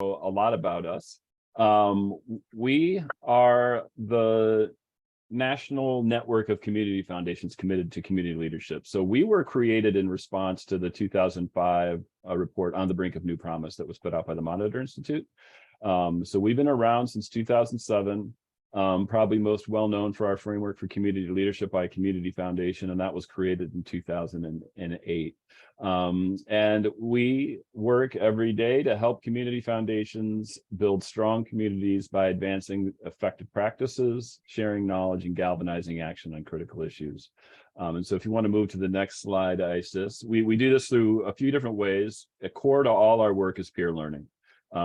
a lot about us. We are the national network of community foundations committed to community leadership. So we were created in response to the 2005 report On the Brink of New Promise that was put out by the Monitor Institute. So we've been around since 2007. Probably most well known for our framework for community leadership by Community Foundation, and that was created in 2008. And we work every day to help community foundations build strong communities by advancing effective practices, sharing knowledge, and galvanizing action on critical issues. And so if you want to move to the next slide, Isis, we do this through a few different ways. A core to all our work is peer learning.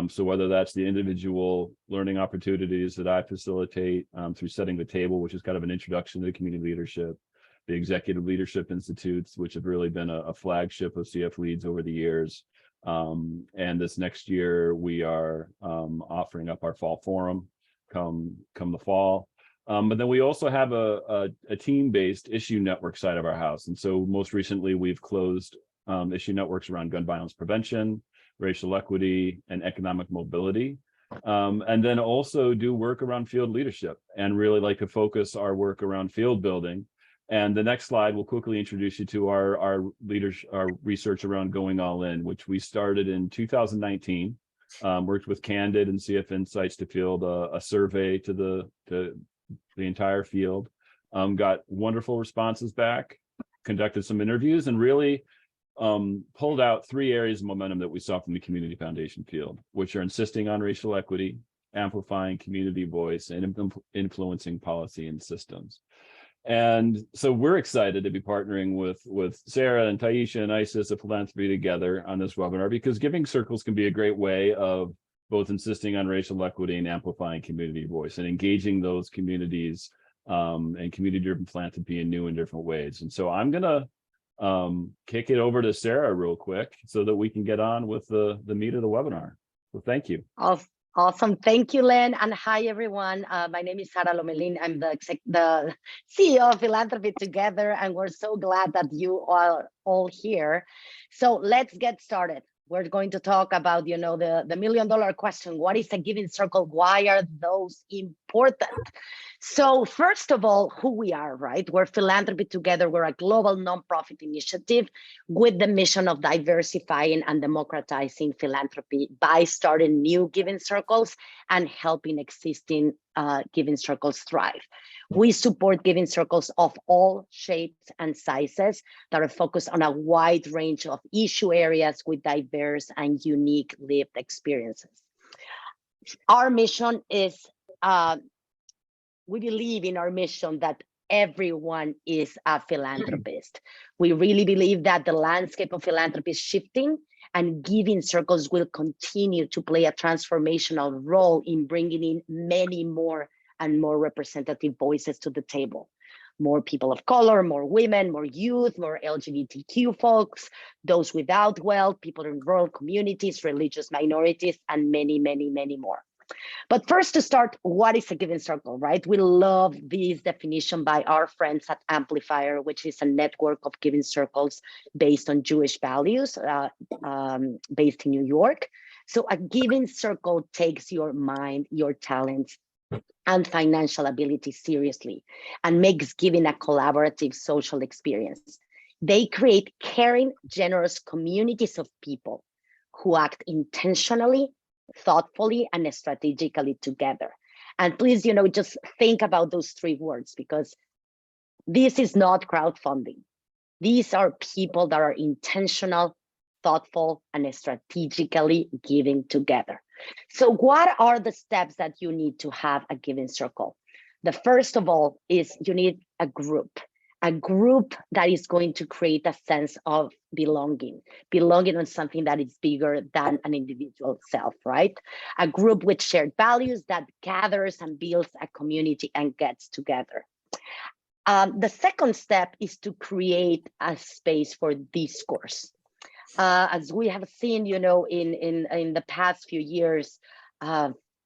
So whether that's the individual learning opportunities that I facilitate through Setting the Table, which is kind of an introduction to community leadership, the Executive Leadership Institutes, which have really been a flagship of CF Leads over the years. And this next year, we are offering up our fall forum come the fall. But then we also have a team-based issue network side of our house. And so most recently, we've closed issue networks around gun violence prevention, racial equity, and economic mobility. And then also do work around field leadership and really like to focus our work around field building. And the next slide will quickly introduce you to our research around Going All In, which we started in 2019, worked with Candid and CF Insights to field a survey to the entire field, got wonderful responses back, conducted some interviews, and really pulled out 3 areas of momentum that we saw from the Community Foundation field, which are insisting on racial equity, amplifying community voice, and influencing policy and systems. And so we're excited to be partnering with Sarah and Taisha and Isis of Philanthropy together on this webinar, because giving circles can be a great way of both insisting on racial equity and amplifying community voice and engaging those communities and community-driven philanthropy in new and different ways. And so I'm gonna kick it over to Sarah real quick so that we can get on with the meat of the webinar. So thank you. Awesome. Thank you, Len. And hi, everyone. My name is Sara Lomelin. I'm the CEO of Philanthropy Together, and we're so glad that you are all here. So let's get started. We're going to talk about, the $1 million question. What is a giving circle? Why are those important? So first of all, who we are, right? We're Philanthropy Together. We're a global nonprofit initiative with the mission of diversifying and democratizing philanthropy by starting new giving circles and helping existing giving circles thrive. We support giving circles of all shapes and sizes that are focused on a wide range of issue areas with diverse and unique lived experiences. Our mission is, we believe in our mission that everyone is a philanthropist. We really believe that the landscape of philanthropy is shifting, and giving circles will continue to play a transformational role in bringing in many more and more representative voices to the table. More people of color, more women, more youth, more LGBTQ folks, those without wealth, people in rural communities, religious minorities, and many, many, many more. But first, to start, what is a giving circle, right? We love this definition by our friends at Amplifier, which is a network of giving circles based on Jewish values, based in New York. So a giving circle takes your mind, your talents, and financial ability seriously and makes giving a collaborative social experience. They create caring, generous communities of people who act intentionally, thoughtfully, and strategically together. And please, just think about those 3 words, because this is not crowdfunding. These are people that are intentional, thoughtful, and strategically giving together. So what are the steps that you need to have a giving circle? The first of all is you need a group that is going to create a sense of belonging on something that is bigger than an individual self, right? A group with shared values that gathers and builds a community and gets together. The second step is to create a space for discourse. As we have seen, in the past few years,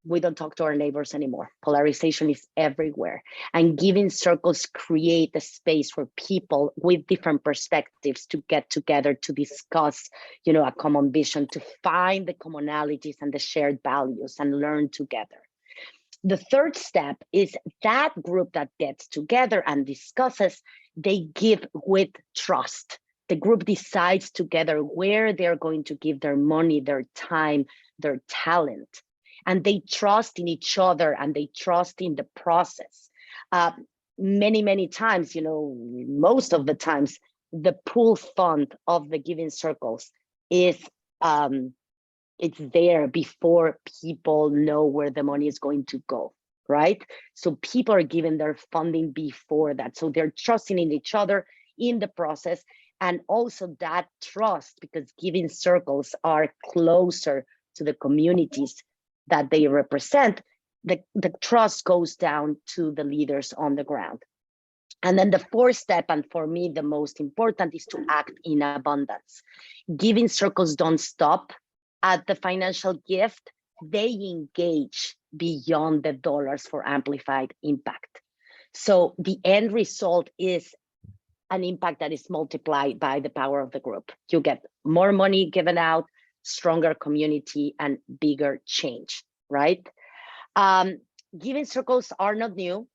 we don't talk to our neighbors anymore. Polarization is everywhere. And giving circles create a space for people with different perspectives to get together to discuss, a common vision, to find the commonalities and the shared values and learn together. The third step is that group that gets together and discusses, they give with trust. The group decides together where they're going to give their money, their time, their talent. And they trust in each other and they trust in the process. Many times, most of the times, the pool fund of the giving circles is it's there before people know where the money is going to go, right? So people are given their funding before that. So they're trusting in each other in the process. And also that trust, because giving circles are closer to the communities that they represent, the trust goes down to the leaders on the ground. And then the fourth step, and for me, the most important, is to act in abundance. Giving circles don't stop at the financial gift, they engage beyond the dollars for amplified impact. So the end result is an impact that is multiplied by the power of the group. You get more money given out, stronger community, and bigger change, right? Giving circles are not new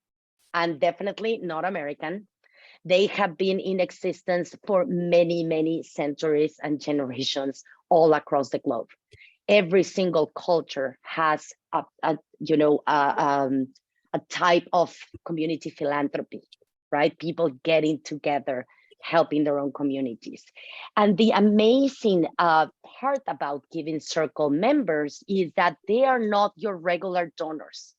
and definitely not American. They have been in existence for many centuries and generations all across the globe. Every single culture has a type of community philanthropy, right? People getting together, helping their own communities. And the amazing part about Giving Circle members is that they are not your regular donors.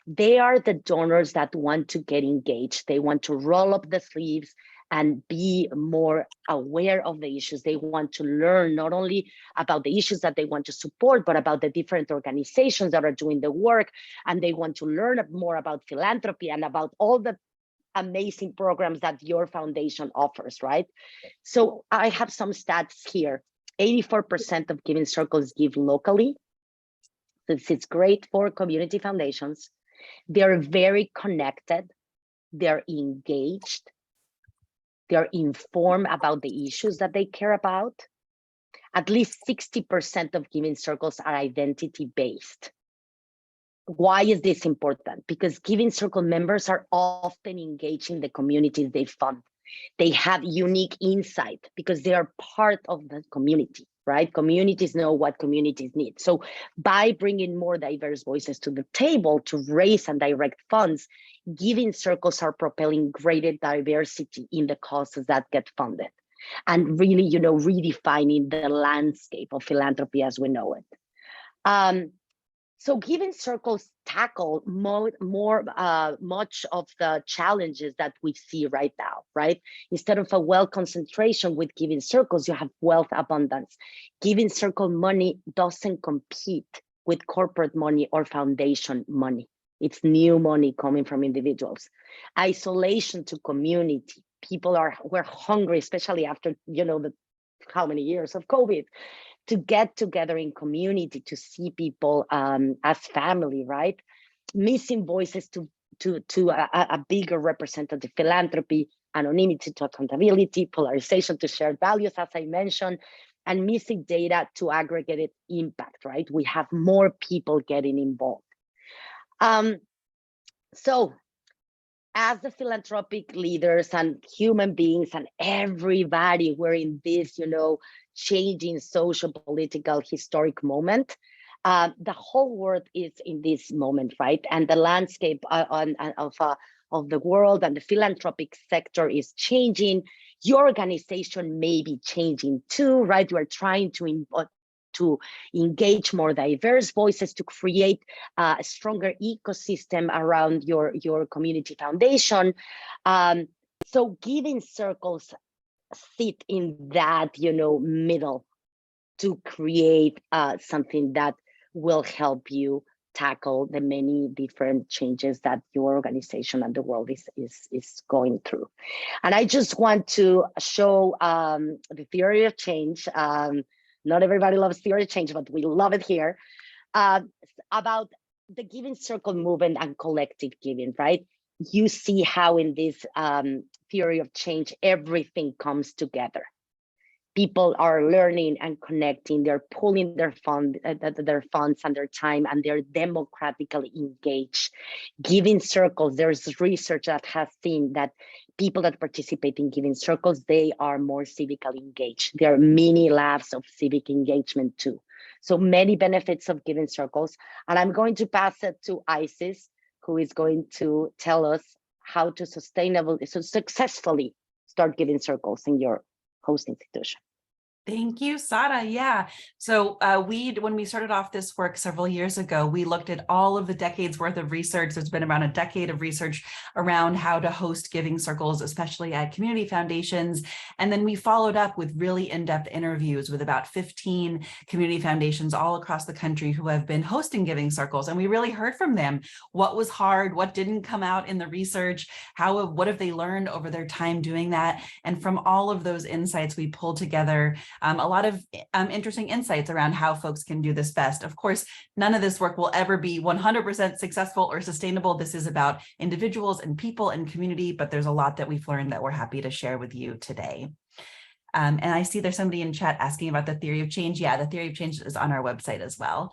They are the donors that want to get engaged. They want to roll up the sleeves and be more aware of the issues. They want to learn not only about the issues that they want to support, but about the different organizations that are doing the work. And they want to learn more about philanthropy and about all the amazing programs that your foundation offers, right? So I have some stats here. 84% of Giving Circles give locally. It's great for community foundations. They're very connected. They're engaged. They're informed about the issues that they care about. At least 60% of Giving Circles are identity-based. Why is this important? Because Giving Circle members are often engaged in the communities they fund. They have unique insight because they are part of the community, right? Communities know what communities need. So by bringing more diverse voices to the table to raise and direct funds, Giving Circles are propelling greater diversity in the causes that get funded and really, redefining the landscape of philanthropy as we know it. So Giving Circles tackle much of the challenges that we see right now, right? Instead of a wealth concentration with Giving Circles, you have wealth abundance. Giving Circle money doesn't compete with corporate money or foundation money. It's new money coming from individuals. Isolation to community. We're hungry, especially after, how many years of COVID, to get together in community, to see people as family, right? Missing voices to a bigger representative philanthropy, anonymity to accountability, polarization to shared values, as I mentioned, and missing data to aggregated impact, right? We have more people getting involved. So as the philanthropic leaders and human beings and everybody, we're in this, changing social, political, historic moment. The whole world is in this moment, right? And the landscape of the world and the philanthropic sector is changing. Your organization may be changing too, right? We're trying to engage more diverse voices to create a stronger ecosystem around your community foundation. So Giving Circles sit in that, middle to create something that will help you tackle the many different changes that your organization and the world is going through. And I just want to show the theory of change. Not everybody loves theory of change, but we love it here. About the giving circle movement and collective giving, right? You see how in this theory of change, everything comes together. People are learning and connecting. They're pulling their funds and their time, and they're democratically engaged. Giving circles, there's research that has seen that people that participate in giving circles, they are more civically engaged. There are mini labs of civic engagement too. So many benefits of giving circles. And I'm going to pass it to Isis, who is going to tell us how to successfully start giving circles in your host institution. Thank you, Sara. Yeah. So when we started off this work several years ago, we looked at all of the decades worth of research. There's been around a decade of research around how to host giving circles, especially at community foundations. And then we followed up with really in-depth interviews with about 15 community foundations all across the country who have been hosting giving circles. And we really heard from them what was hard, what didn't come out in the research, what have they learned over their time doing that. And from all of those insights, we pulled together a lot of interesting insights around how folks can do this best. Of course, none of this work will ever be 100% successful or sustainable. This is about individuals and people and community, but there's a lot that we've learned that we're happy to share with you today. And I see there's somebody in chat asking about the theory of change. Yeah, the theory of change is on our website as well.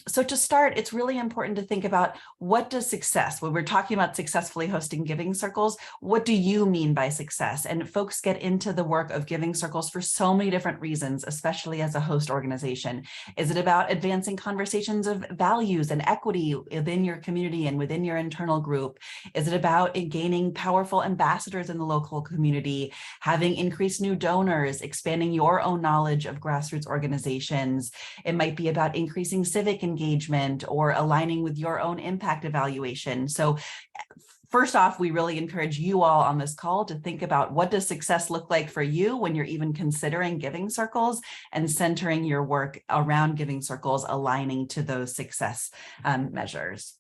So to start, it's really important to think about what does success, when we're talking about successfully hosting giving circles, what do you mean by success? And folks get into the work of giving circles for so many different reasons, especially as a host organization. Is it about advancing conversations of values and equity within your community and within your internal group? Is it about gaining powerful ambassadors in the local community, having increased new donors, expanding your own knowledge of grassroots organizations? It might be about increasing civic engagement or aligning with your own impact evaluation. So first off, we really encourage you all on this call to think about what does success look like for you when you're even considering giving circles, and centering your work around giving circles, aligning to those success measures.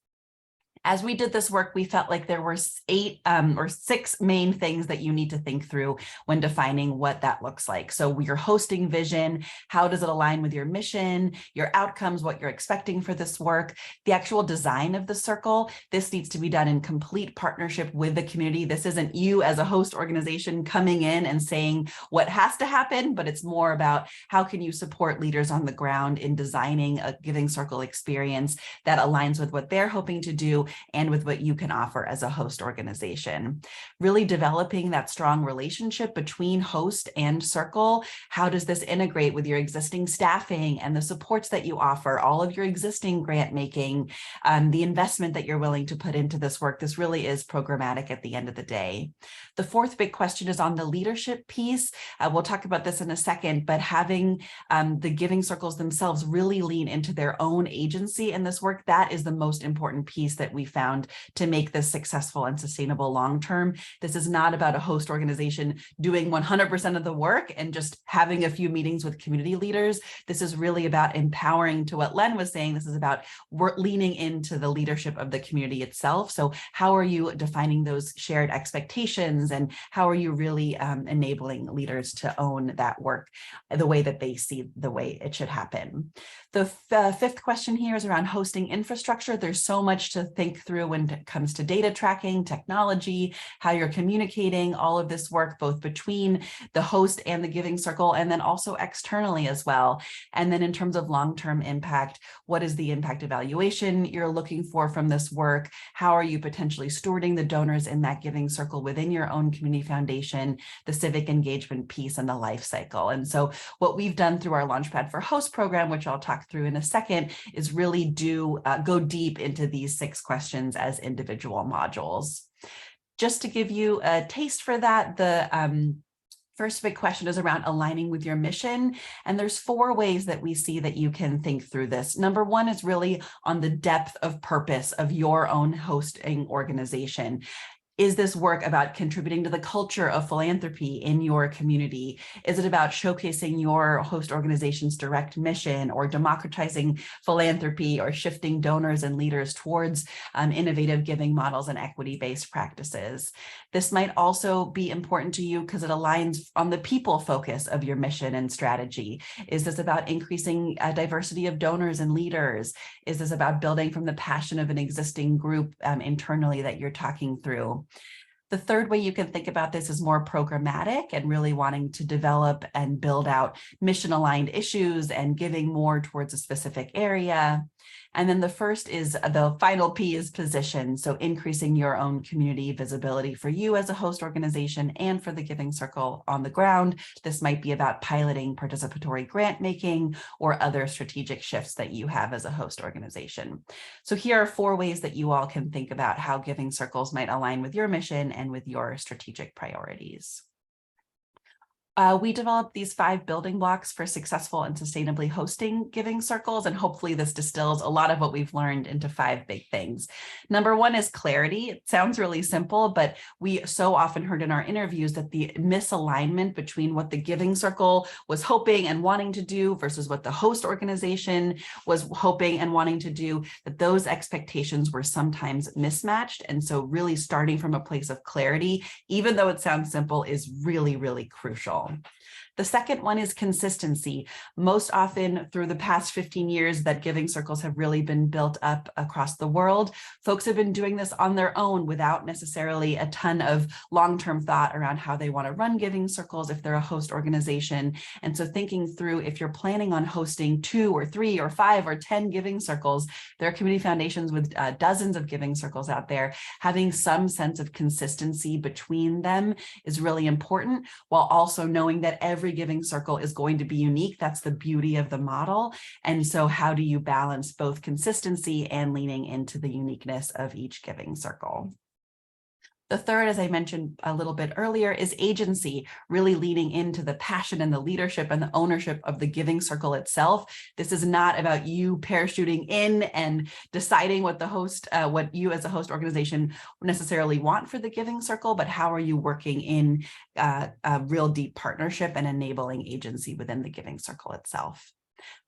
As we did this work, we felt like there were 6 main things that you need to think through when defining what that looks like. So your hosting vision, how does it align with your mission, your outcomes, what you're expecting for this work, the actual design of the circle. This needs to be done in complete partnership with the community. This isn't you as a host organization coming in and saying what has to happen, but it's more about how can you support leaders on the ground in designing a giving circle experience that aligns with what they're hoping to do and with what you can offer as a host organization. Really developing that strong relationship between host and circle. How does this integrate with your existing staffing and the supports that you offer, all of your existing grant making, the investment that you're willing to put into this work? This really is programmatic at the end of the day. The fourth big question is on the leadership piece. We'll talk about this in a second, but having the giving circles themselves really lean into their own agency in this work, that is the most important piece that we found to make this successful and sustainable long-term. This is not about a host organization doing 100% of the work and just having a few meetings with community leaders. This is really about empowering, to what Len was saying. This is about leaning into the leadership of the community itself. So how are you defining those shared expectations, and how are you really enabling leaders to own that work the way that they see the way it should happen? The fifth question here is around hosting infrastructure. There's so much to think through when it comes to data tracking, technology, how you're communicating all of this work, both between the host and the giving circle, and then also externally as well. And then in terms of long-term impact, what is the impact evaluation you're looking for from this work? How are you potentially stewarding the donors in that giving circle within your own community foundation, the civic engagement piece, and the life cycle? And so what we've done through our Launchpad for Hosts program, which I'll talk through in a second, is really go deep into these 6 questions as individual modules. Just to give you a taste for that, the first big question is around aligning with your mission. And there's 4 ways that we see that you can think through this. Number 1 is really on the depth of purpose of your own hosting organization. Is this work about contributing to the culture of philanthropy in your community? Is it about showcasing your host organization's direct mission, or democratizing philanthropy, or shifting donors and leaders towards innovative giving models and equity-based practices? This might also be important to you because it aligns on the people focus of your mission and strategy. Is this about increasing diversity of donors and leaders? Is this about building from the passion of an existing group internally that you're talking through? The third way you can think about this is more programmatic and really wanting to develop and build out mission-aligned issues and giving more towards a specific area. And then the first is the final P is position. So increasing your own community visibility for you as a host organization and for the Giving Circle on the ground. This might be about piloting participatory grant making or other strategic shifts that you have as a host organization. So here are 4 ways that you all can think about how Giving Circles might align with your mission and with your strategic priorities. We developed these 5 building blocks for successful and sustainably hosting Giving Circles, and hopefully this distills a lot of what we've learned into 5 big things. Number 1 is clarity. It sounds really simple, but we so often heard in our interviews that the misalignment between what the Giving Circle was hoping and wanting to do versus what the host organization was hoping and wanting to do, that those expectations were sometimes mismatched. And so really starting from a place of clarity, even though it sounds simple, is really, really crucial. The second one is consistency. Most often through the past 15 years that Giving Circles have really been built up across the world, folks have been doing this on their own without necessarily a ton of long-term thought around how they want to run Giving Circles if they're a host organization. And so thinking through, if you're planning on hosting 2 or 3 or 5 or 10 Giving Circles, there are community foundations with dozens of Giving Circles out there. Having some sense of consistency between them is really important, while also knowing that every Giving Circle is going to be unique. That's the beauty of the model. And so how do you balance both consistency and leaning into the uniqueness of each Giving Circle? The third, as I mentioned a little bit earlier, is agency, really leaning into the passion and the leadership and the ownership of the Giving Circle itself. This is not about you parachuting in and deciding what the host, what you as a host organization necessarily want for the Giving Circle, but how are you working in a real deep partnership and enabling agency within the Giving Circle itself.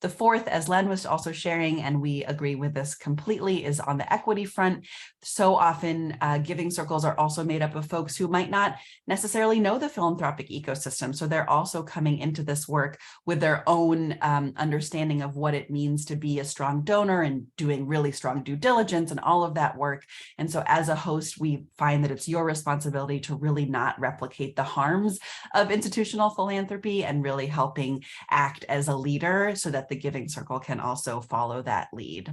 The fourth, as Len was also sharing, and we agree with this completely, is on the equity front. So often Giving Circles are also made up of folks who might not necessarily know the philanthropic ecosystem. So they're also coming into this work with their own understanding of what it means to be a strong donor and doing really strong due diligence and all of that work. And so as a host, we find that it's your responsibility to really not replicate the harms of institutional philanthropy and really helping act as a leader so that the Giving Circle can also follow that lead.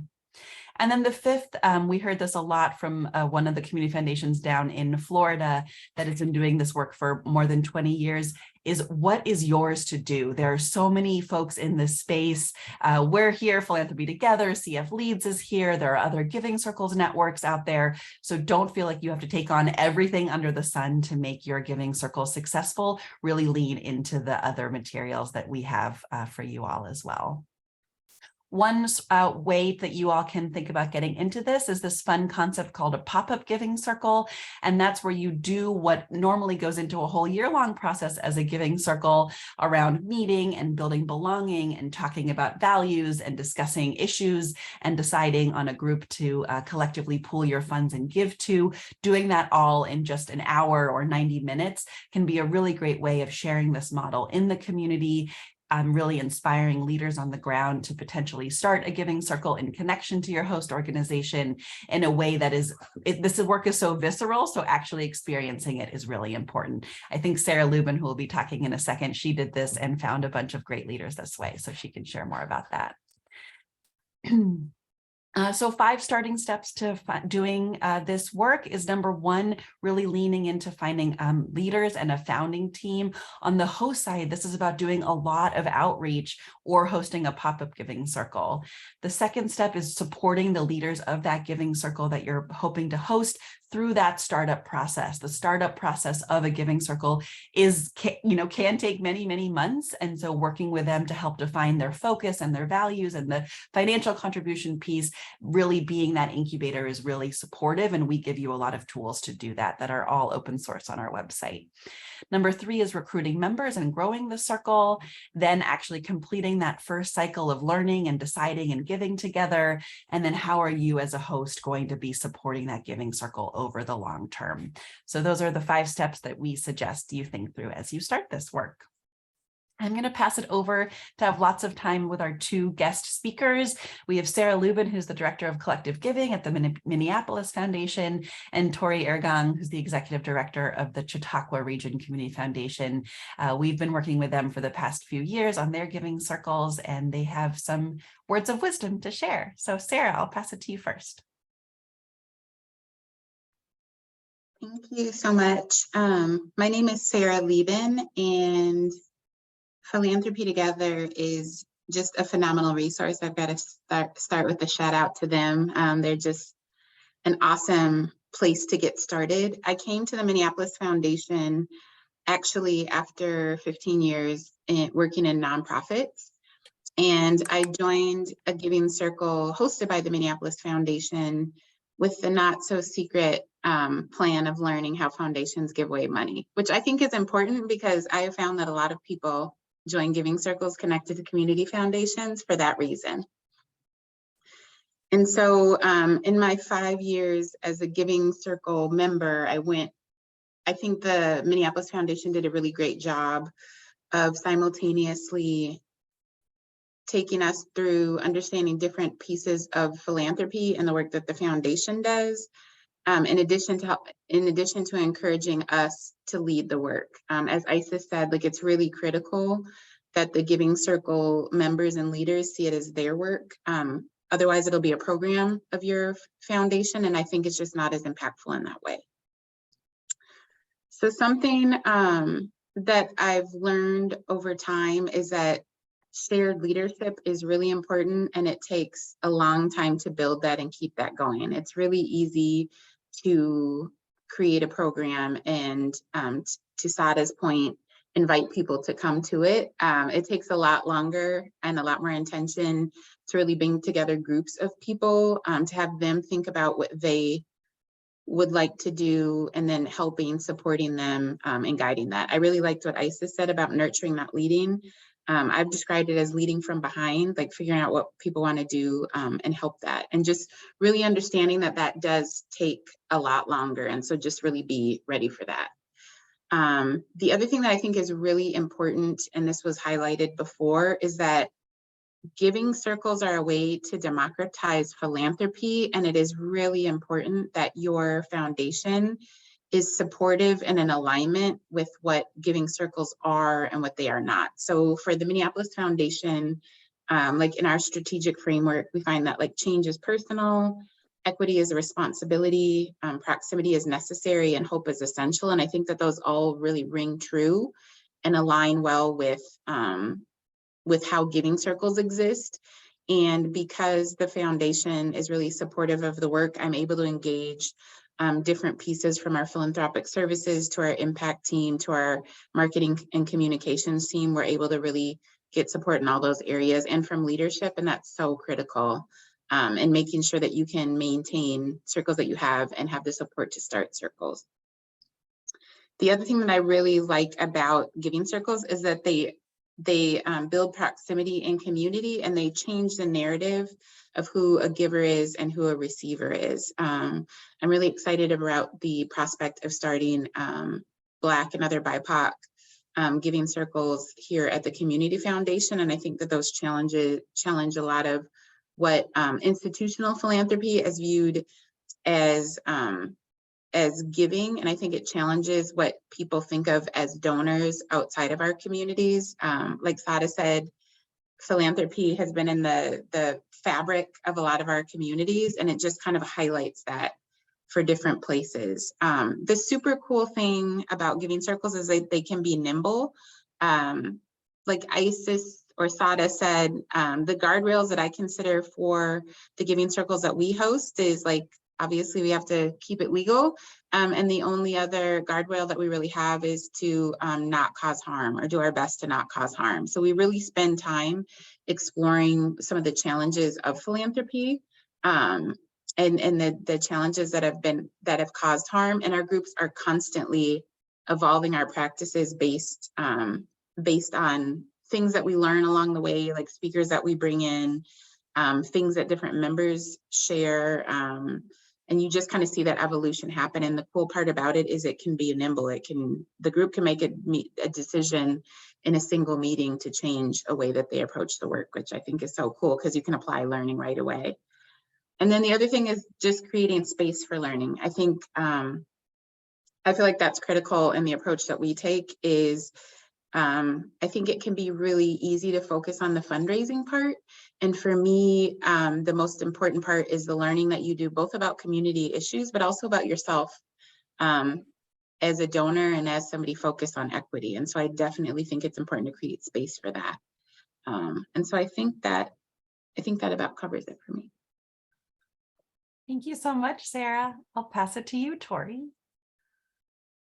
And then the fifth, we heard this a lot from one of the community foundations down in Florida that has been doing this work for more than 20 years, is what is yours to do? There are so many folks in this space. We're here, Philanthropy Together, CF Leads is here. There are other Giving Circles networks out there. So don't feel like you have to take on everything under the sun to make your Giving Circle successful. Really lean into the other materials that we have for you all as well. One way that you all can think about getting into this is this fun concept called a pop-up Giving Circle. And that's where you do what normally goes into a whole year-long process as a Giving Circle around meeting and building belonging and talking about values and discussing issues and deciding on a group to collectively pool your funds and give to. Doing that all in just an hour or 90 minutes can be a really great way of sharing this model in the community. Really inspiring leaders on the ground to potentially start a Giving Circle in connection to your host organization in a way that is, this work is so visceral, so actually experiencing it is really important. I think Sarah Lubin, who will be talking in a second, she did this and found a bunch of great leaders this way, so she can share more about that. So 5 starting steps to doing this work is number 1, really leaning into finding leaders and a founding team. On the host side, this is about doing a lot of outreach or hosting a pop-up Giving Circle. The second step is supporting the leaders of that Giving Circle that you're hoping to host through that startup process. The startup process of a Giving Circle can take many, many months. And so working with them to help define their focus and their values and the financial contribution piece really being that incubator is really supportive, and we give you a lot of tools to do that are all open source on our website. Number 3 is recruiting members and growing the circle, then actually completing that first cycle of learning and deciding and giving together. And then how are you as a host going to be supporting that giving circle over the long term? So those are the 5 steps that we suggest you think through as you start this work. I'm going to pass it over to have lots of time with our 2 guest speakers. We have Sarah Lubin, who's the Director of Collective Giving at the Minneapolis Foundation, and Tori Ergang, who's the Executive Director of the Chautauqua Region Community Foundation. We've been working with them for the past few years on their giving circles, and they have some words of wisdom to share. So Sarah, I'll pass it to you first. Thank you so much. My name is Sarah Lubin, and Philanthropy Together is just a phenomenal resource. I've got to start with a shout out to them. They're just an awesome place to get started. I came to the Minneapolis Foundation actually after 15 years working in nonprofits. And I joined a giving circle hosted by the Minneapolis Foundation with the not so secret plan of learning how foundations give away money, which I think is important because I have found that a lot of people join giving circles connected to community foundations for that reason. And so in my 5 years as a giving circle member, I think the Minneapolis Foundation did a really great job of simultaneously taking us through understanding different pieces of philanthropy and the work that the foundation does, in addition to encouraging us to lead the work. As Isis said, like, it's really critical that the giving circle members and leaders see it as their work. Otherwise, it'll be a program of your foundation, and I think it's just not as impactful in that way. So something that I've learned over time is that shared leadership is really important, and it takes a long time to build that and keep that going. It's really easy to create a program and to Sada's point, invite people to come to it. It takes a lot longer and a lot more intention to really bring together groups of people, to have them think about what they would like to do, and then supporting them and guiding that. I really liked what Isis said about nurturing, not leading. I've described it as leading from behind, like figuring out what people want to do and help that. And just really understanding that that does take a lot longer. And so just really be ready for that. The other thing that I think is really important, and this was highlighted before, is that giving circles are a way to democratize philanthropy. And it is really important that your foundation is supportive and in alignment with what giving circles are and what they are not. So for the Minneapolis Foundation, like in our strategic framework, we find that like change is personal, equity is a responsibility, proximity is necessary, and hope is essential. And I think that those all really ring true and align well with how giving circles exist. And because the foundation is really supportive of the work, I'm able to engage different pieces from our philanthropic services to our impact team to our marketing and communications team. We're able to really get support in all those areas, and from leadership, and that's so critical. And making sure that you can maintain circles that you have and have the support to start circles. The other thing that I really like about giving circles is that they build proximity and community, and they change the narrative of who a giver is and who a receiver is. I'm really excited about the prospect of starting Black and other BIPOC giving circles here at the Community Foundation. And I think that those challenge a lot of what institutional philanthropy is viewed as giving. And I think it challenges what people think of as donors outside of our communities. Like Sada said, philanthropy has been in the fabric of a lot of our communities, and it just kind of highlights that for different places. The super cool thing about giving circles is they can be nimble. Like Isis or Sada said, the guardrails that I consider for the giving circles that we host is like, obviously we have to keep it legal. And the only other guardrail that we really have is to not cause harm, or do our best to not cause harm. So we really spend time exploring some of the challenges of philanthropy and the challenges that have caused harm. And our groups are constantly evolving our practices based on things that we learn along the way, like speakers that we bring in, things that different members share. And you just kind of see that evolution happen. And the cool part about it is it can be nimble. The group can make a decision in a single meeting to change a way that they approach the work, which I think is so cool because you can apply learning right away. And then the other thing is just creating space for learning. I think, I feel like that's critical in the approach that we take is, I think it can be really easy to focus on the fundraising part. And for me, the most important part is the learning that you do both about community issues, but also about yourself as a donor and as somebody focused on equity. And so I definitely think it's important to create space for that. And so I think that about covers it for me. Thank you so much, Sarah. I'll pass it to you, Tori.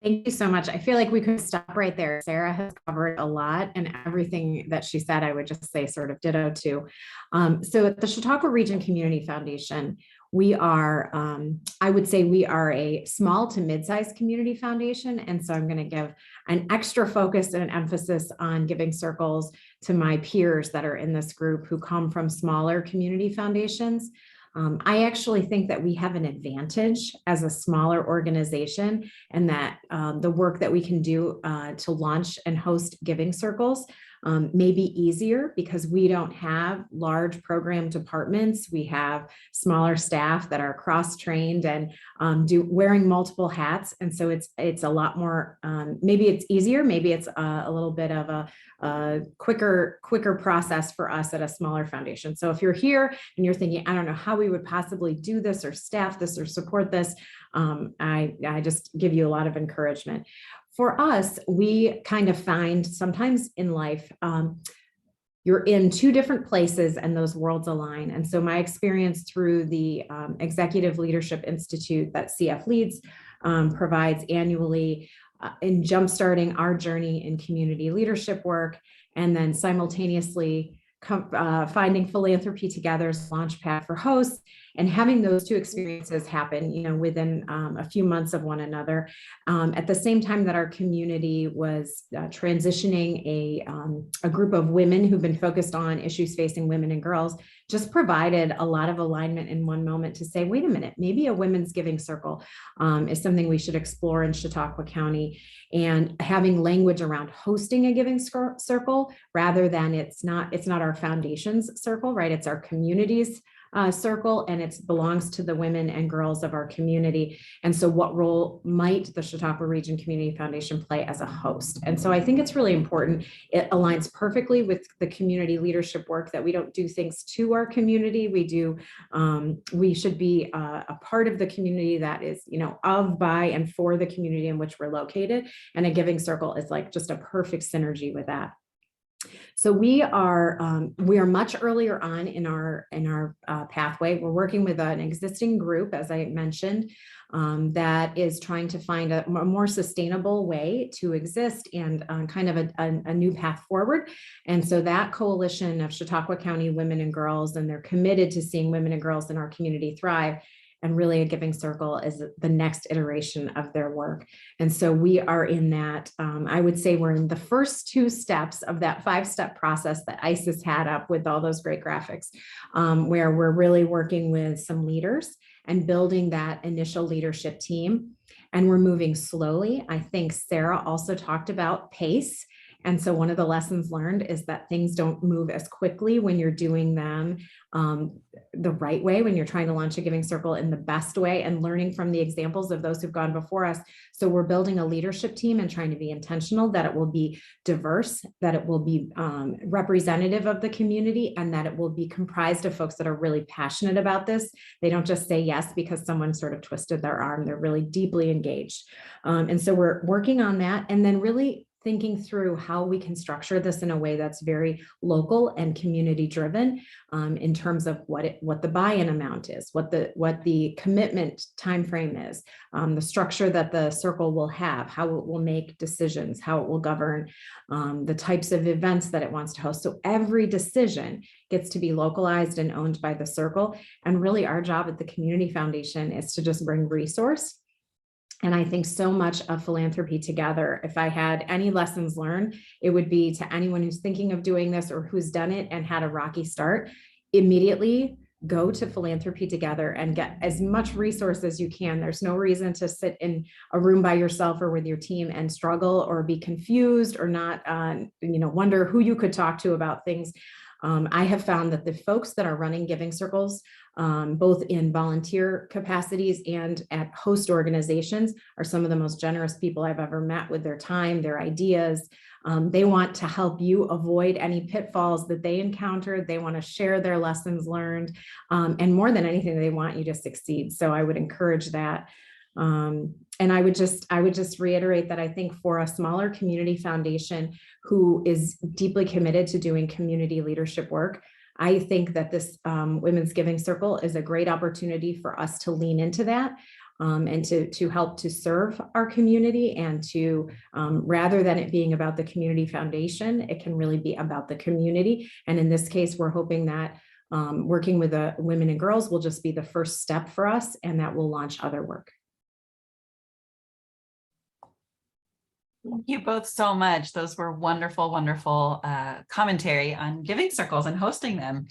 Thank you so much. I feel like we could stop right there. Sarah has covered a lot, and everything that she said, I would just say sort of ditto to. So at the Chautauqua Region Community Foundation, we are, I would say we are a small to mid-sized community foundation. And so I'm going to give an extra focus and an emphasis on giving circles to my peers that are in this group who come from smaller community foundations. I actually think that we have an advantage as a smaller organization, and that the work that we can do to launch and host giving circles may be easier because we don't have large program departments. We have smaller staff that are cross-trained and wearing multiple hats. And so it's a lot more, maybe it's easier, maybe it's a little bit of a quicker process for us at a smaller foundation. So if you're here and you're thinking, I don't know how we would possibly do this or staff this or support this, I just give you a lot of encouragement. For us, we kind of find sometimes in life, you're in two different places and those worlds align. And so my experience through the Executive Leadership Institute that CF Leads provides annually in jumpstarting our journey in community leadership work, and then simultaneously finding Philanthropy Together's Launchpad for Hosts, and having those two experiences happen, within a few months of one another. At the same time that our community was transitioning a group of women who've been focused on issues facing women and girls, just provided a lot of alignment in one moment to say, wait a minute, maybe a women's giving circle is something we should explore in Chautauqua County. And having language around hosting a giving circle rather than it's not our foundation's circle, right? It's our community's circle, and it belongs to the women and girls of our community. And so what role might the Chautauqua Region Community Foundation play as a host? And so I think it's really important. It aligns perfectly with the community leadership work that we don't do things to our community. We should be a part of the community that is, of, by, and for the community in which we're located. And a giving circle is like just a perfect synergy with that. So we are much earlier on in our pathway. We're working with an existing group, as I mentioned, that is trying to find a more sustainable way to exist and kind of a new path forward. And so that coalition of Chautauqua County women and girls, and they're committed to seeing women and girls in our community thrive. And really a giving circle is the next iteration of their work. And so we are in that, I would say we're in the first 2 steps of that 5-step process that ISIS had up with all those great graphics, where we're really working with some leaders and building that initial leadership team. And we're moving slowly. I think Sarah also talked about pace. And so one of the lessons learned is that things don't move as quickly when you're doing them the right way, when you're trying to launch a giving circle in the best way, and learning from the examples of those who've gone before us. So we're building a leadership team and trying to be intentional, that it will be diverse, that it will be representative of the community, and that it will be comprised of folks that are really passionate about this. They don't just say yes because someone sort of twisted their arm. They're really deeply engaged. And so we're working on that. And then really thinking through how we can structure this in a way that's very local and community driven, in terms of what the buy-in amount is, what the commitment timeframe is, the structure that the circle will have, how it will make decisions, how it will govern the types of events that it wants to host. So every decision gets to be localized and owned by the circle. And really our job at the Community Foundation is to just bring resource. And I think so much of Philanthropy Together, if I had any lessons learned, it would be to anyone who's thinking of doing this or who's done it and had a rocky start, immediately go to Philanthropy Together and get as much resource as you can. There's no reason to sit in a room by yourself or with your team and struggle or be confused or not, wonder who you could talk to about things. I have found that the folks that are running giving circles, both in volunteer capacities and at host organizations, are some of the most generous people I've ever met with their time, their ideas. They want to help you avoid any pitfalls that they encountered. They want to share their lessons learned. And more than anything, they want you to succeed. So I would encourage that. And I would just reiterate that I think for a smaller community foundation who is deeply committed to doing community leadership work, I think that this Women's Giving Circle is a great opportunity for us to lean into that and to help to serve our community, and to rather than it being about the community foundation, it can really be about the community. And in this case, we're hoping that working with the women and girls will just be the first step for us, and that will launch other work. Thank you both so much. Those were wonderful, wonderful commentary on giving circles and hosting them.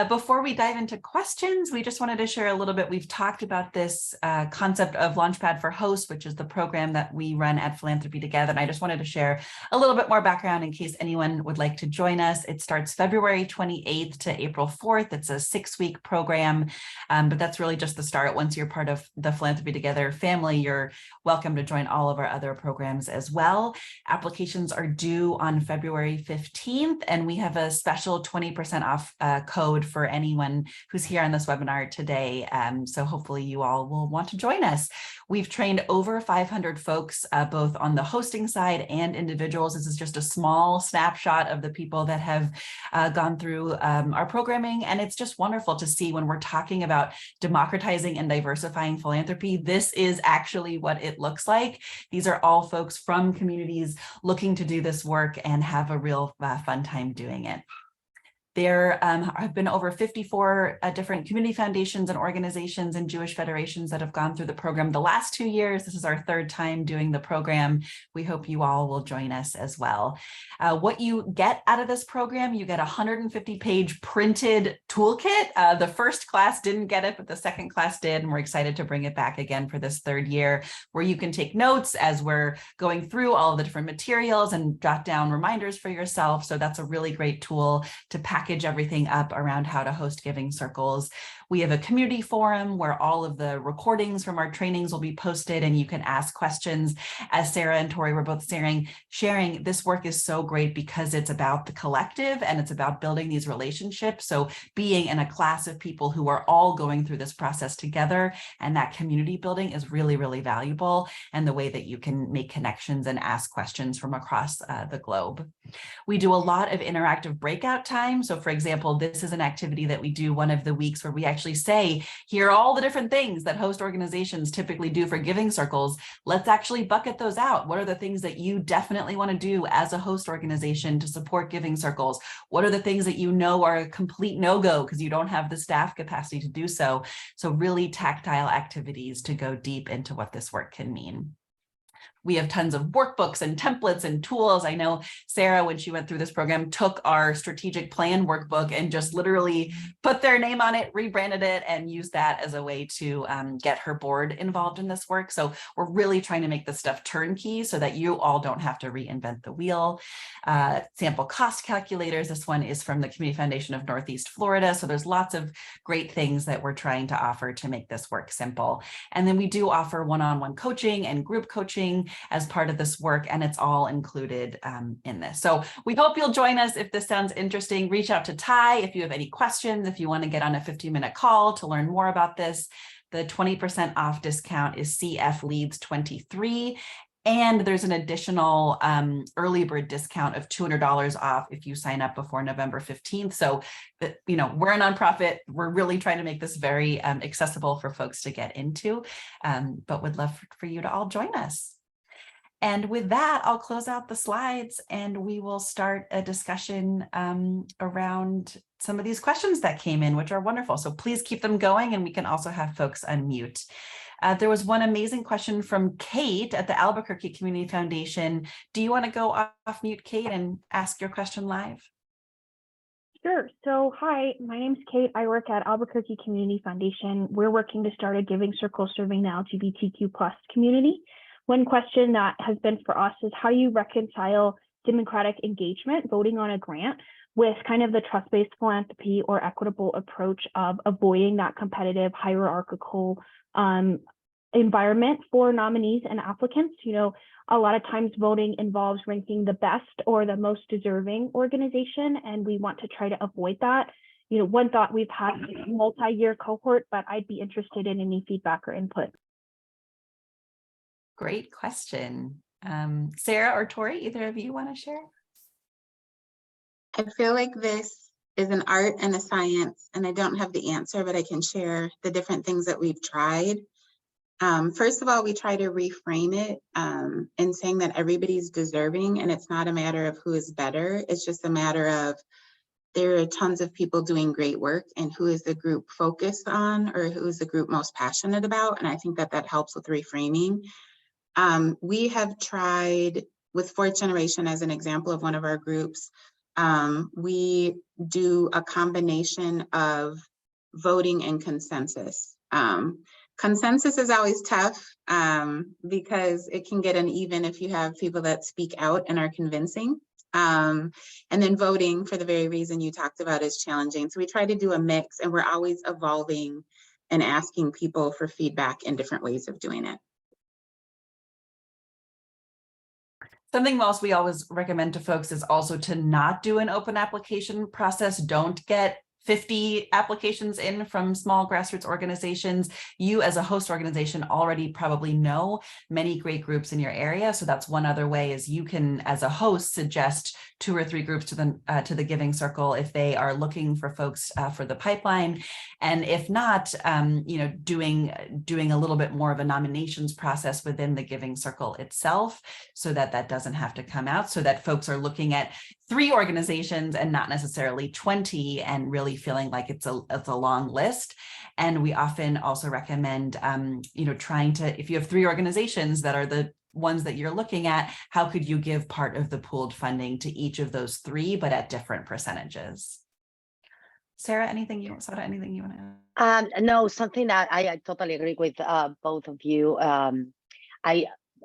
Before we dive into questions, we just wanted to share a little bit. We've talked about this concept of Launchpad for Hosts, which is the program that we run at Philanthropy Together. And I just wanted to share a little bit more background in case anyone would like to join us. It starts February 28th to April 4th. It's a 6-week program, but that's really just the start. Once you're part of the Philanthropy Together family, you're welcome to join all of our other programs as well. Applications are due on February 15th, and we have a special 20% off code for anyone who's here on this webinar today. So hopefully you all will want to join us. We've trained over 500 folks, both on the hosting side and individuals. This is just a small snapshot of the people that have gone through our programming. And it's just wonderful to see when we're talking about democratizing and diversifying philanthropy, this is actually what it looks like. These are all folks from communities looking to do this work and have a real fun time doing it. There have been over 54 different community foundations and organizations and Jewish federations that have gone through the program the last 2 years. This is our 3rd time doing the program. We hope you all will join us as well. What you get out of this program, you get a 150-page printed toolkit. The first class didn't get it, but the second class did, and we're excited to bring it back again for this 3rd year, where you can take notes as we're going through all of the different materials and jot down reminders for yourself. So that's a really great tool to package everything up around how to host giving circles. We have a community forum where all of the recordings from our trainings will be posted, and you can ask questions. As Sarah and Tori were both sharing, this work is so great because it's about the collective and it's about building these relationships. So being in a class of people who are all going through this process together, and that community building is really, really valuable, and the way that you can make connections and ask questions from across the globe. We do a lot of interactive breakout time. So for example, this is an activity that we do one of the weeks where we actually say, here are all the different things that host organizations typically do for giving circles. Let's actually bucket those out. What are the things that you definitely want to do as a host organization to support giving circles? What are the things that you know are a complete no-go because you don't have the staff capacity to do so? So really tactile activities to go deep into what this work can mean. We have tons of workbooks and templates and tools. I know Sarah, when she went through this program, took our strategic plan workbook and just literally put their name on it, rebranded it, and used that as a way to get her board involved in this work. So we're really trying to make this stuff turnkey so that you all don't have to reinvent the wheel. Sample cost calculators. This one is from the Community Foundation of Northeast Florida. So there's lots of great things that we're trying to offer to make this work simple. And then we do offer one-on-one coaching and group coaching as part of this work, and it's all included in this. So we hope you'll join us. If this sounds interesting, reach out to Ty if you have any questions, if you want to get on a 15-minute call to learn more about this. The 20% off discount is CF Leads 23. And there's an additional early bird discount of $200 off if you sign up before November 15th. So, we're a nonprofit. We're really trying to make this very accessible for folks to get into, but would love for you to all join us. And with that, I'll close out the slides and we will start a discussion around some of these questions that came in, which are wonderful. So please keep them going, and we can also have folks unmute. There was one amazing question from Kate at the Albuquerque Community Foundation. Do you want to go off mute, Kate, and ask your question live? Sure. So, hi, my name's Kate. I work at Albuquerque Community Foundation. We're working to start a giving circle serving the LGBTQ+ community. One question that has been for us is how you reconcile democratic engagement, voting on a grant, with kind of the trust-based philanthropy or equitable approach of avoiding that competitive hierarchical environment for nominees and applicants. A lot of times voting involves ranking the best or the most deserving organization, and we want to try to avoid that. One thought we've had a multi-year cohort, but I'd be interested in any feedback or input. Great question. Sarah or Tori, either of you want to share? I feel like this is an art and a science, and I don't have the answer, but I can share the different things that we've tried. First of all, we try to reframe it in saying that everybody's deserving, and it's not a matter of who is better. It's just a matter of there are tons of people doing great work, and who is the group focused on, or who is the group most passionate about. And I think that that helps with reframing. We have tried with Fourth Generation as an example of one of our groups. We do a combination of voting and consensus. Consensus is always tough because it can get uneven if you have people that speak out and are convincing. And then voting, for the very reason you talked about, is challenging. So we try to do a mix, and we're always evolving and asking people for feedback in different ways of doing it. Something else we always recommend to folks is also to not do an open application process. Don't get 50 applications in from small grassroots organizations. You as a host organization already probably know many great groups in your area. So that's one other way, is you can, as a host, suggest 2 or 3 groups to the Giving Circle if they are looking for folks for the pipeline. And if not, doing a little bit more of a nominations process within the Giving Circle itself, so that doesn't have to come out, so that folks are looking at 3 organizations and not necessarily 20, and really feeling like it's a long list. And we often also recommend, trying to, if you have 3 organizations that are the ones that you're looking at, how could you give part of the pooled funding to each of those 3, but at different percentages? Sarah, anything you want to add? No, something that I totally agree with both of you.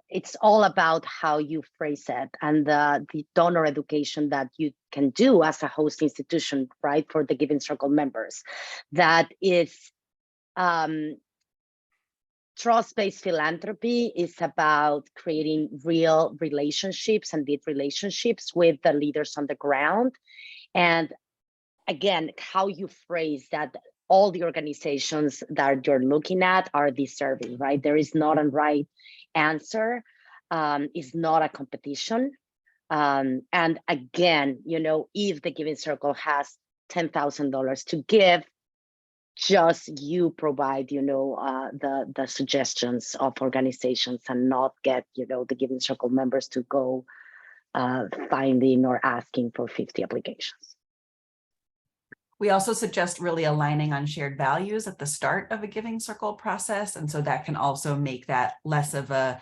It's all about how you phrase it, and the donor education that you can do as a host institution, right, for the Giving Circle members. That is trust-based philanthropy is about creating real relationships and deep relationships with the leaders on the ground. And again, how you phrase that, all the organizations that you're looking at are deserving, right? There is not a right answer. It's not a competition. And again, if the Giving Circle has $10,000 to give, just you provide, the suggestions of organizations, and not get, the Giving Circle members to go finding or asking for 50 applications. We also suggest really aligning on shared values at the start of a Giving Circle process. And so that can also make that less of a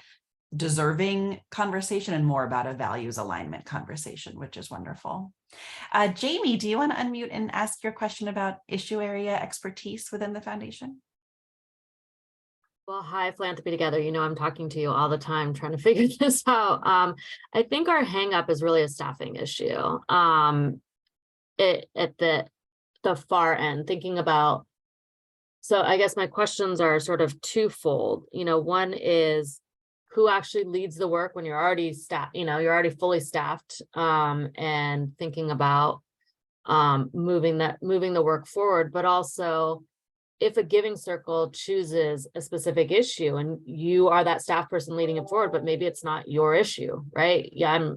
deserving conversation and more about a values alignment conversation, which is wonderful. Jamie, do you want to unmute and ask your question about issue area expertise within the foundation? Well, hi, Philanthropy Together. I'm talking to you all the time trying to figure this out. I think our hang up is really a staffing issue. At the far end, thinking about, so I guess my questions are sort of twofold. One is, who actually leads the work when you're already staffed, you're already fully staffed, and thinking about moving the work forward, but also if a giving circle chooses a specific issue and you are that staff person leading it forward, but maybe it's not your issue, right? Yeah,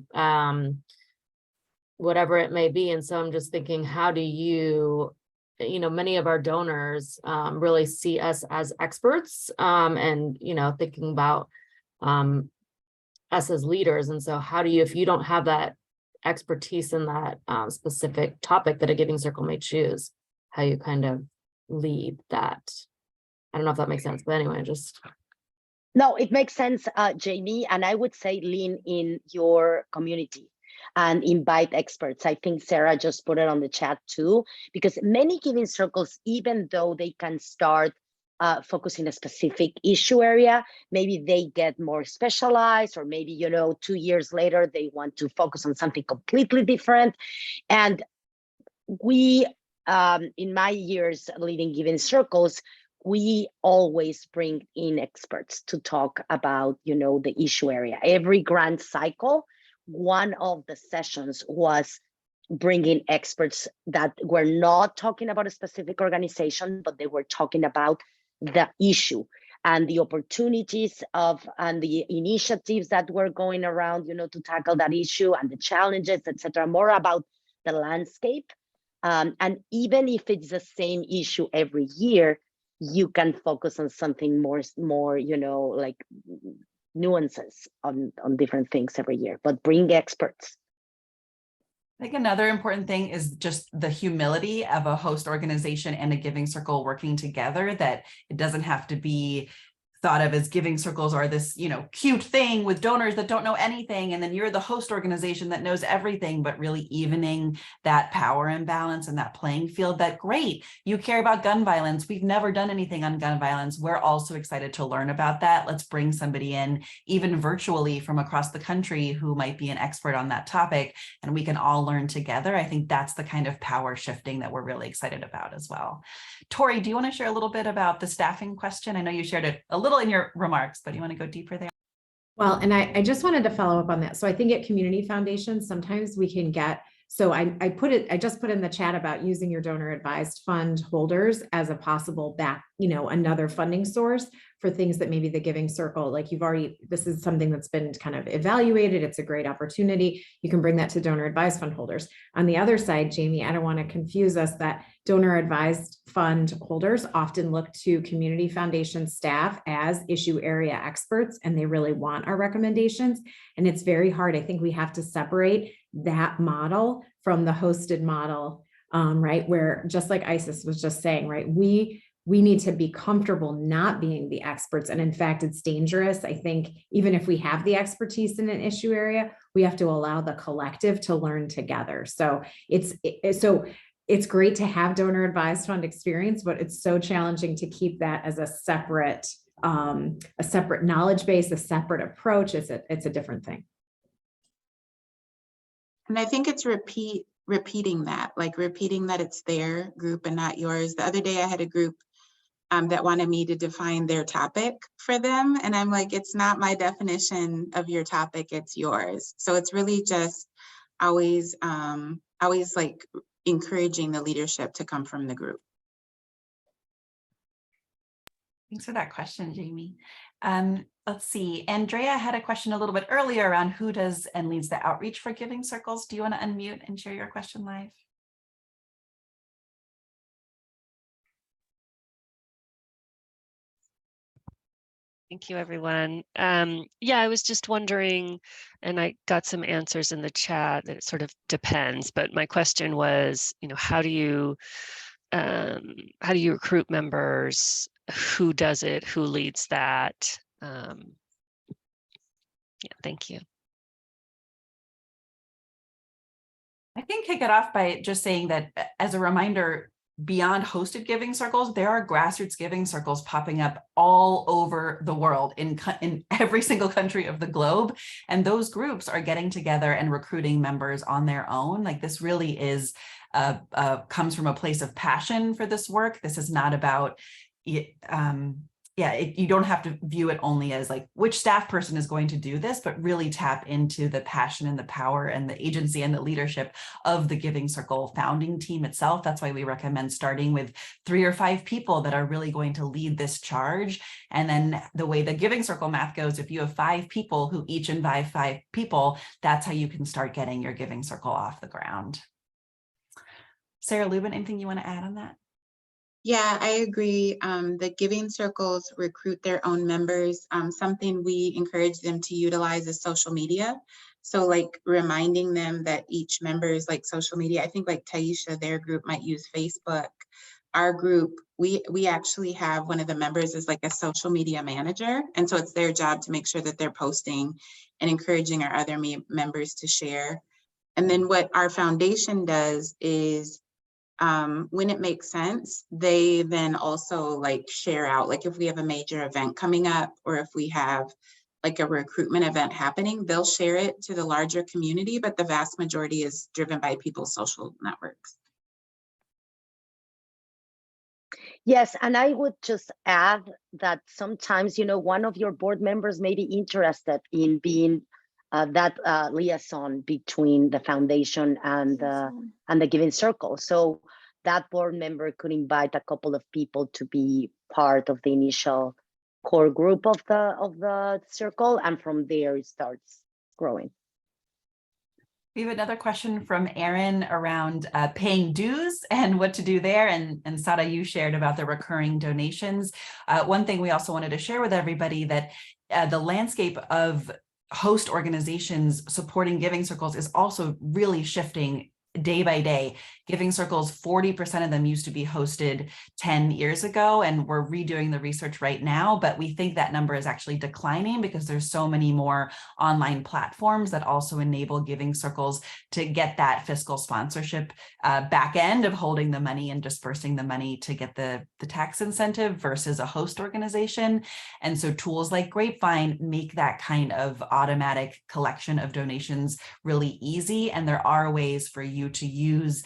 whatever it may be. And so I'm just thinking, how do you, many of our donors really see us as experts, and, thinking about us as leaders. And so how do you, if you don't have that expertise in that specific topic that a giving circle may choose, how you kind of lead that? I don't know if that makes sense, but anyway, just. No, it makes sense, Jamie. And I would say lean in your community and invite experts. I think Sarah just put it on the chat too, because many giving circles, even though they can start focusing a specific issue area, maybe they get more specialized, or maybe, 2 years later, they want to focus on something completely different. And we, in my years leading giving circles, we always bring in experts to talk about, the issue area. Every grant cycle, one of the sessions was bringing experts that were not talking about a specific organization, but they were talking about the issue and the opportunities and the initiatives that were going around, to tackle that issue, and the challenges, etc. More about the landscape. And even if it's the same issue every year, you can focus on something more, like nuances on different things every year, but bring experts. I think another important thing is just the humility of a host organization and a giving circle working together, that it doesn't have to be thought of as giving circles are this, cute thing with donors that don't know anything, and then you're the host organization that knows everything, but really evening that power imbalance and that playing field. That great, you care about gun violence. We've never done anything on gun violence. We're also excited to learn about that. Let's bring somebody in, even virtually from across the country, who might be an expert on that topic, and we can all learn together. I think that's the kind of power shifting that we're really excited about as well. Tori, do you want to share a little bit about the staffing question? I know you shared it a little in your remarks, but do you want to go deeper there? Well, and I just wanted to follow up on that. So I think at community foundations, sometimes we can get, so I just put in the chat about using your donor advised fund holders as a possible another funding source for things that maybe the giving circle, like this is something that's been kind of evaluated. It's a great opportunity. You can bring that to donor advised fund holders. On the other side, Jamie, I don't want to confuse us, that donor advised fund holders often look to community foundation staff as issue area experts, and they really want our recommendations. And it's very hard. I think we have to separate that model from the hosted model, right? Where, just like Isis was just saying, right? We need to be comfortable not being the experts. And in fact, it's dangerous. I think even if we have the expertise in an issue area, we have to allow the collective to learn together. So it's great to have donor advised fund experience, but it's so challenging to keep that as a separate knowledge base, a separate approach. It's a different thing. And I think it's repeating that it's their group and not yours. The other day I had a group that wanted me to define their topic for them. And I'm like, it's not my definition of your topic, it's yours. So it's really just always like encouraging the leadership to come from the group. Thanks for that question, Jamie. Let's see. Andrea had a question a little bit earlier around who does and leads the outreach for giving circles. Do you want to unmute and share your question live? Thank you, everyone. Yeah, I was just wondering, and I got some answers in the chat that it sort of depends, but my question was, how do you recruit members? Who does it? Who leads that? Yeah, thank you. I can kick it off by just saying that, as a reminder, beyond hosted giving circles, there are grassroots giving circles popping up all over the world, in every single country of the globe. And those groups are getting together and recruiting members on their own. Like, this really is comes from a place of passion for this work. This is not about you don't have to view it only as like which staff person is going to do this, but really tap into the passion and the power and the agency and the leadership of the Giving Circle founding team itself. That's why we recommend starting with 3 or 5 people that are really going to lead this charge. And then the way the Giving Circle math goes, if you have 5 people who each invite 5 people, that's how you can start getting your Giving Circle off the ground. Sarah Lubin, anything you want to add on that? Yeah, I agree. The Giving Circles recruit their own members. Something we encourage them to utilize is social media. So like reminding them that each member is like social media. I think like Taisha, their group might use Facebook. Our group, we actually have one of the members is like a social media manager. And so it's their job to make sure that they're posting and encouraging our other members to share. And then what our foundation does is when it makes sense, they then also like share out, like if we have a major event coming up or if we have like a recruitment event happening, they'll share it to the larger community, but the vast majority is driven by people's social networks. Yes, and I would just add that sometimes, one of your board members may be interested in being that liaison between the foundation and the Giving Circle. So that board member could invite a couple of people to be part of the initial core group of the circle, and from there it starts growing. We have another question from Aaron around paying dues and what to do there. And Sara, you shared about the recurring donations. One thing we also wanted to share with everybody that the landscape of host organizations supporting Giving Circles is also really shifting day by day. Giving Circles, 40% of them used to be hosted 10 years ago, and we're redoing the research right now, but we think that number is actually declining because there's so many more online platforms that also enable Giving Circles to get that fiscal sponsorship back end of holding the money and dispersing the money to get the tax incentive versus a host organization. And so tools like Grapevine make that kind of automatic collection of donations really easy. And there are ways for you to use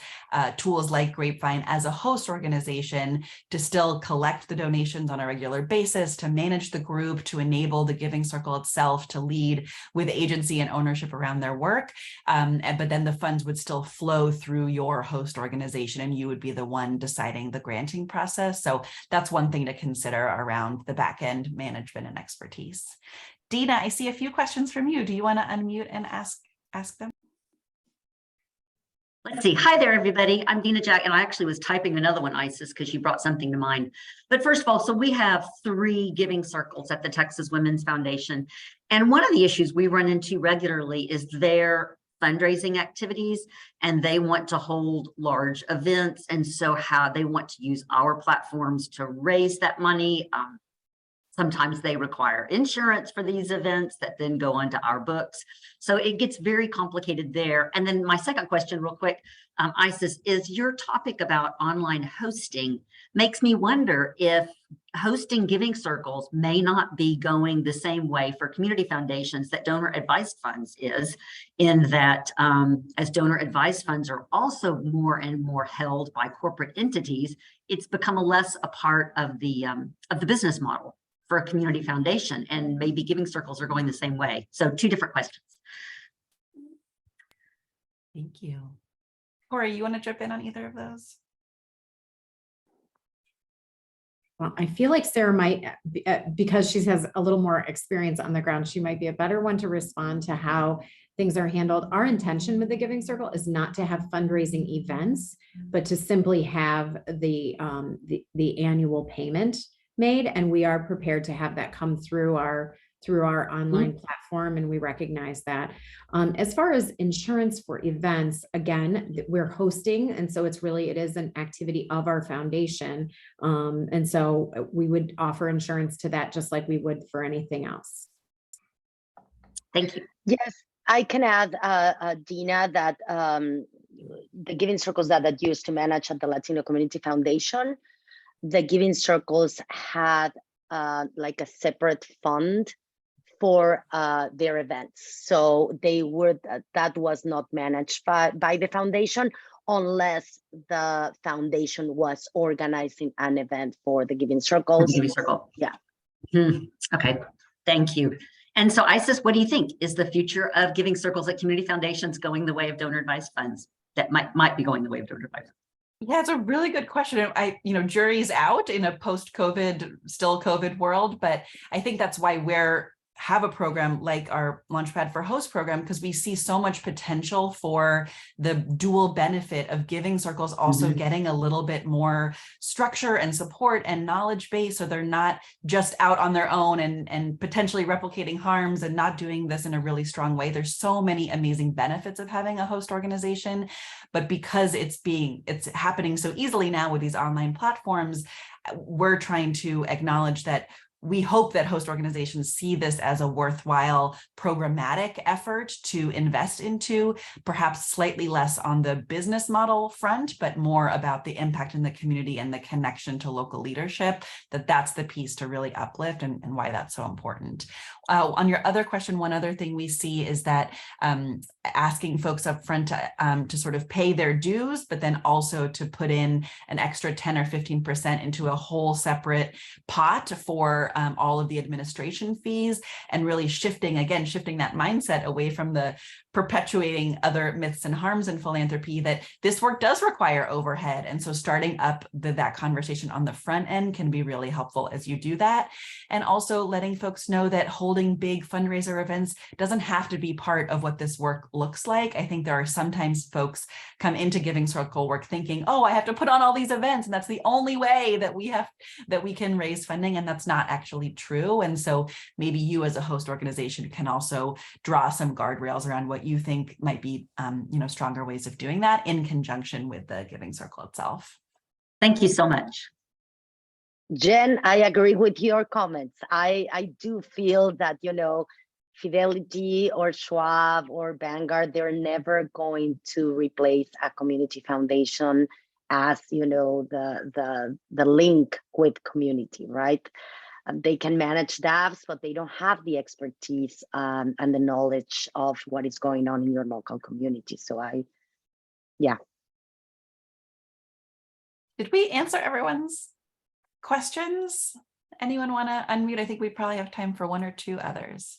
tools like Grapevine as a host organization to still collect the donations on a regular basis, to manage the group, to enable the Giving Circle itself to lead with agency and ownership around their work. But then the funds would still flow through your host organization and you would be the one deciding the granting process. So that's one thing to consider around the back end management and expertise. Dina, I see a few questions from you. Do you want to unmute and ask them? Let's see. Hi there, everybody. I'm Dina Jack, and I actually was typing another one, Isis, because you brought something to mind. But first of all, so we have 3 Giving Circles at the Texas Women's Foundation. And one of the issues we run into regularly is their fundraising activities, and they want to hold large events. And so how they want to use our platforms to raise that money. Sometimes they require insurance for these events that then go onto our books. So it gets very complicated there. And then my second question real quick, Isis, is your topic about online hosting makes me wonder if hosting Giving Circles may not be going the same way for community foundations that donor advised funds is, in that as donor advised funds are also more and more held by corporate entities, it's become less a part of the business model for a community foundation, and maybe Giving Circles are going the same way. So 2 different questions. Thank you. Corey, you want to jump in on either of those? Well, I feel like Sarah might, because she has a little more experience on the ground, she might be a better one to respond to how things are handled. Our intention with the Giving Circle is not to have fundraising events, but to simply have the annual payment made, and we are prepared to have that come through our online platform, and we recognize that. As far as insurance for events, again, we're hosting, and so it is an activity of our foundation, and so we would offer insurance to that just like we would for anything else. Thank you. Yes, I can add, Dina, that the Giving Circles that used to manage at the Latino Community Foundation, the Giving Circles had like a separate fund for their events. So that was not managed by the foundation unless the foundation was organizing an event for the Giving Circles. Giving Circle. Yeah. Okay, thank you. And so Isis, what do you think? Is the future of giving circles at community foundations going the way of donor advised funds? That might be going the way of donor advised. Yeah, it's a really good question. Jury's out in a post-COVID, still COVID world, but I think that's why we're have a program like our Launchpad for Host program, because we see so much potential for the dual benefit of giving circles also getting a little bit more structure and support and knowledge base, so they're not just out on their own and potentially replicating harms and not doing this in a really strong way. There's so many amazing benefits of having a host organization, but because it's happening so easily now with these online platforms, we're trying to acknowledge that we hope that host organizations see this as a worthwhile programmatic effort to invest into, perhaps slightly less on the business model front, but more about the impact in the community and the connection to local leadership, that's the piece to really uplift and why that's so important. On your other question, one other thing we see is that asking folks up front to sort of pay their dues, but then also to put in an extra 10 or 15% into a whole separate pot for all of the administration fees, and really shifting that mindset away from the perpetuating other myths and harms in philanthropy, that this work does require overhead. And so starting up that conversation on the front end can be really helpful as you do that. And also letting folks know that holding big fundraiser events doesn't have to be part of what this work looks like. I think there are sometimes folks come into Giving Circle work thinking, oh, I have to put on all these events, and that's the only way that we can raise funding. And that's not actually true. And so maybe you as a host organization can also draw some guardrails around what you think might be stronger ways of doing that in conjunction with the Giving Circle itself. Thank you so much. Jen, I agree with your comments. I do feel that, Fidelity or Schwab or Vanguard, they're never going to replace a community foundation as, the link with community, right? They can manage DAVs, but they don't have the expertise and the knowledge of what is going on in your local community. So Did we answer everyone's questions? Anyone want to unmute? I think we probably have time for one or two others.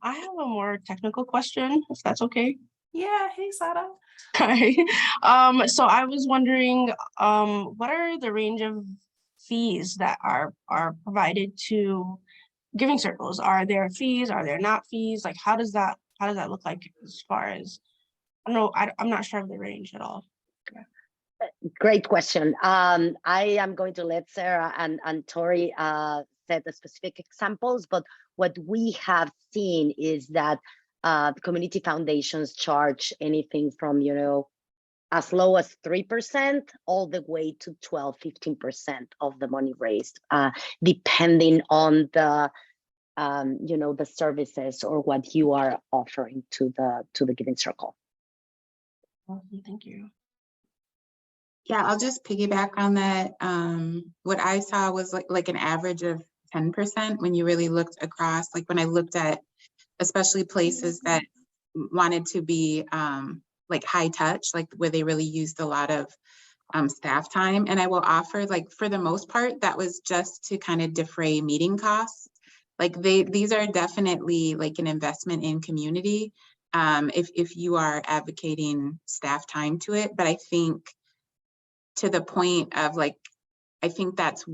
I have a more technical question, if that's okay. Yeah, hey, Sada. Hi. So I was wondering, what are the range of fees that are provided to Giving Circles? Are there fees? Are there not fees? Like, how does that look like as far as, I don't know, I'm not sure of the range at all. great question. I am going to let Sarah and Tori set the specific examples, but what we have seen is that community foundations charge anything from, as low as 3% all the way to 12-15% of the money raised, depending on the the services or what you are offering to the Giving Circle. Awesome, thank you. Yeah, I'll just piggyback on that. What I saw was like an average of 10% when you really looked across, like when I looked at especially places that wanted to be like high touch, like where they really used a lot of staff time. And I will offer, like, for the most part, that was just to kind of defray meeting costs. Like these are definitely like an investment in community if you are advocating staff time to it. But I think to the point of, like, I think that's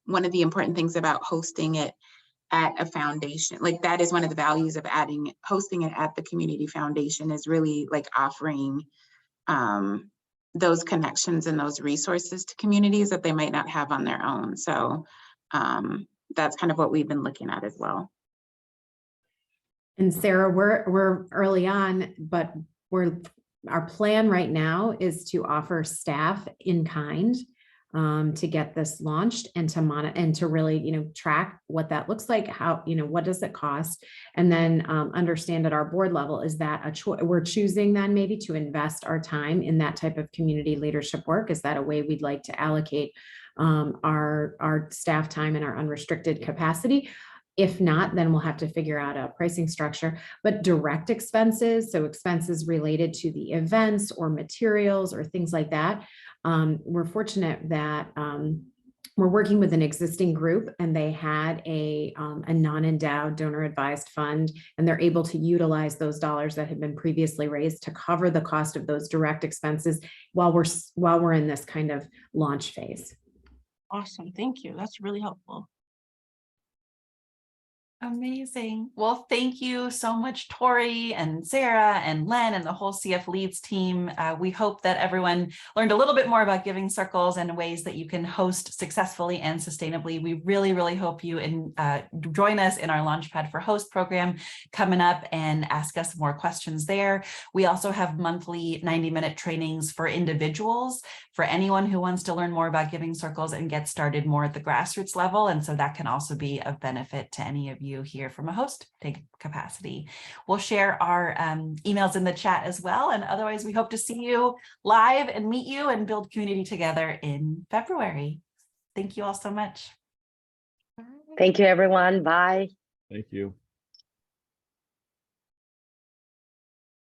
one of the important things about hosting it at a foundation. Like, that is one of the values of hosting it at the community foundation, is really like offering those connections and those resources to communities that they might not have on their own. So that's kind of what we've been looking at as well. And Sarah, we're early on, but our plan right now is to offer staff in kind to get this launched and to monitor and to really, track what that looks like, how, what does it cost, and then understand at our board level, is that a choice we're choosing then maybe to invest our time in that type of community leadership work? Is that a way we'd like to allocate our staff time and our unrestricted capacity? If not, then we'll have to figure out a pricing structure. But direct expenses, so expenses related to the events or materials or things like that, we're fortunate that we're working with an existing group and they had a non-endowed donor advised fund, and they're able to utilize those dollars that had been previously raised to cover the cost of those direct expenses while we're in this kind of launch phase. Awesome, thank you. That's really helpful. Amazing. Well, thank you so much, Tori and Sarah and Len and the whole CF Leads team. We hope that everyone learned a little bit more about Giving Circles and ways that you can host successfully and sustainably. We really, really hope you join us in our Launchpad for Host program coming up and ask us more questions there. We also have monthly 90-minute trainings for individuals, for anyone who wants to learn more about Giving Circles and get started more at the grassroots level. And so that can also be of benefit to any of you here from a host capacity. We'll share our emails in the chat as well. And otherwise, we hope to see you live and meet you and build community together in February. Thank you all so much. Thank you, everyone. Bye. Thank you.